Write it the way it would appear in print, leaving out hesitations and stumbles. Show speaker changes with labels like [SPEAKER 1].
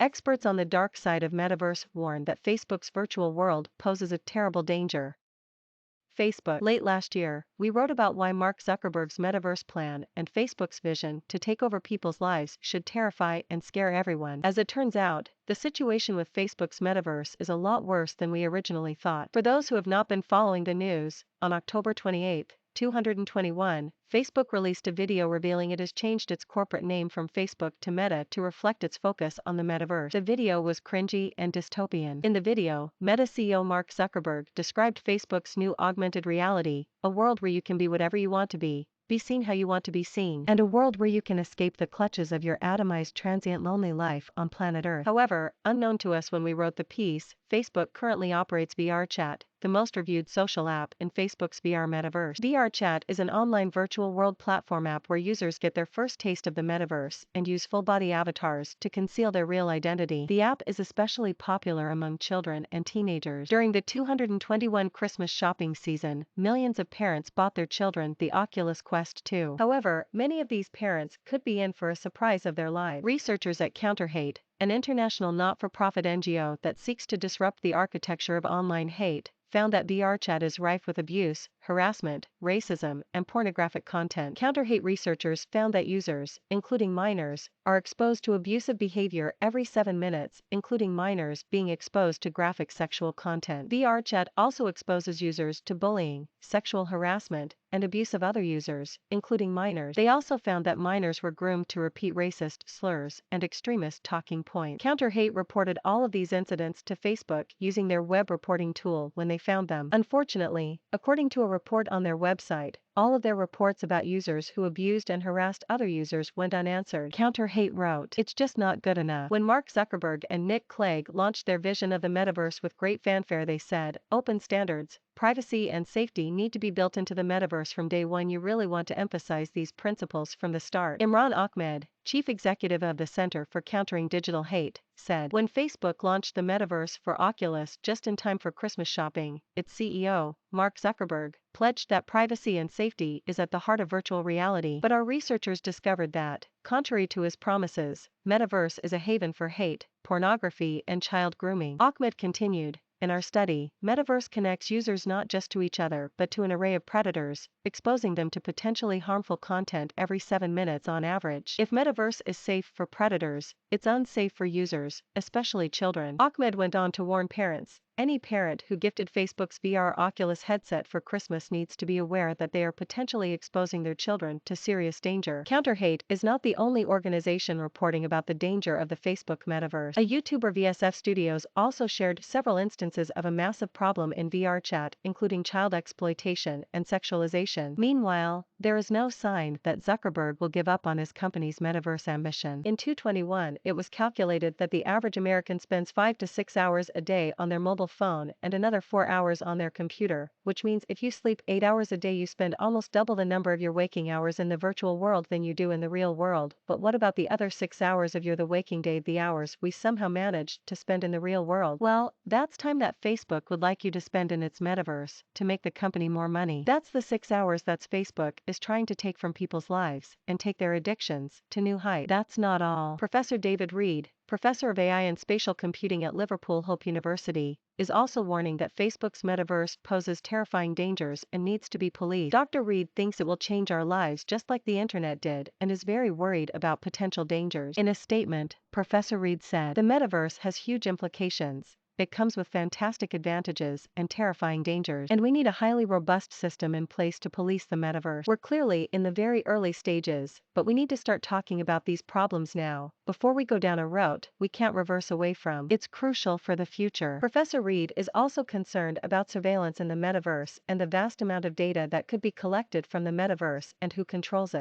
[SPEAKER 1] Experts on the dark side of Metaverse warn that Facebook's virtual world poses a terrible danger. Facebook. Late last year, we wrote about why Mark Zuckerberg's Metaverse plan and Facebook's vision to take over people's lives should terrify and scare everyone. As it turns out, the situation with Facebook's Metaverse is a lot worse than we originally thought. For those who have not been following the news, on October 28, 2021, Facebook released a video revealing it has changed its corporate name from Facebook to Meta to reflect its focus on the metaverse. The video was cringy and dystopian. In the video, Meta CEO Mark Zuckerberg described Facebook's new augmented reality, a world where you can be whatever you want to be seen how you want to be seen, and a world where you can escape the clutches of your atomized transient lonely life on planet Earth. However, unknown to us when we wrote the piece, Facebook currently operates VR Chat, the most reviewed social app in Facebook's VR metaverse. VR Chat is an online virtual world platform app where users get their first taste of the metaverse and use full-body avatars to conceal their real identity. The app is especially popular among children and teenagers. During the 2021 Christmas shopping season, millions of parents bought their children the Oculus Quest 2. However, many of these parents could be in for a surprise of their lives. Researchers at Counterhate, an international not-for-profit NGO that seeks to disrupt the architecture of online hate, found that VR Chat is rife with abuse, harassment, racism, and pornographic content. Counterhate researchers found that users, including minors, are exposed to abusive behavior every 7 minutes, including minors being exposed to graphic sexual content. VR Chat also exposes users to bullying, sexual harassment, and abuse of other users, including minors. They also found that minors were groomed to repeat racist slurs and extremist talking points. Counterhate reported all of these incidents to Facebook using their web reporting tool when they found them. Unfortunately, according to a report on their website, all of their reports about users who abused and harassed other users went unanswered. Counterhate wrote, "It's just not good enough." When Mark Zuckerberg and Nick Clegg launched their vision of the metaverse with great fanfare, they said, "Open standards, privacy and safety need to be built into the metaverse from day one. You really want to emphasize these principles from the start." Imran Ahmed, chief executive of the Center for Countering Digital Hate, said, "When Facebook launched the metaverse for Oculus just in time for Christmas shopping, its CEO, Mark Zuckerberg, pledged that privacy and safety is at the heart of virtual reality. But our researchers discovered that, contrary to his promises, Metaverse is a haven for hate, pornography, and child grooming." Ahmed continued, "In our study, Metaverse connects users not just to each other but to an array of predators, exposing them to potentially harmful content every 7 minutes on average. If Metaverse is safe for predators, it's unsafe for users, especially children." Ahmed went on to warn parents, "Any parent who gifted Facebook's VR Oculus headset for Christmas needs to be aware that they are potentially exposing their children to serious danger." Counterhate is not the only organization reporting about the danger of the Facebook metaverse. A YouTuber VSF Studios also shared several instances of a massive problem in VR Chat, including child exploitation and sexualization. Meanwhile, there is no sign that Zuckerberg will give up on his company's metaverse ambition. In 2021, it was calculated that the average American spends 5 to 6 hours a day on their mobile phone and another 4 hours on their computer, which means if you sleep 8 hours a day you spend almost double the number of your waking hours in the virtual world than you do in the real world. But what about the other 6 hours of the waking day, the hours we somehow managed to spend in the real world? Well, that's time that Facebook would like you to spend in its metaverse to make the company more money. That's the 6 hours that Facebook is trying to take from people's lives and take their addictions to new heights. That's not all. Professor David Reed, professor of AI and spatial computing at Liverpool Hope University, is also warning that Facebook's metaverse poses terrifying dangers and needs to be policed. Dr. Reed thinks it will change our lives just like the internet did and is very worried about potential dangers. In a statement, Professor Reed said, "The metaverse has huge implications. It comes with fantastic advantages and terrifying dangers, and we need a highly robust system in place to police the metaverse. We're clearly in the very early stages, but we need to start talking about these problems now, before we go down a route we can't reverse away from. It's crucial for the future." Professor Reed is also concerned about surveillance in the metaverse and the vast amount of data that could be collected from the metaverse and who controls it.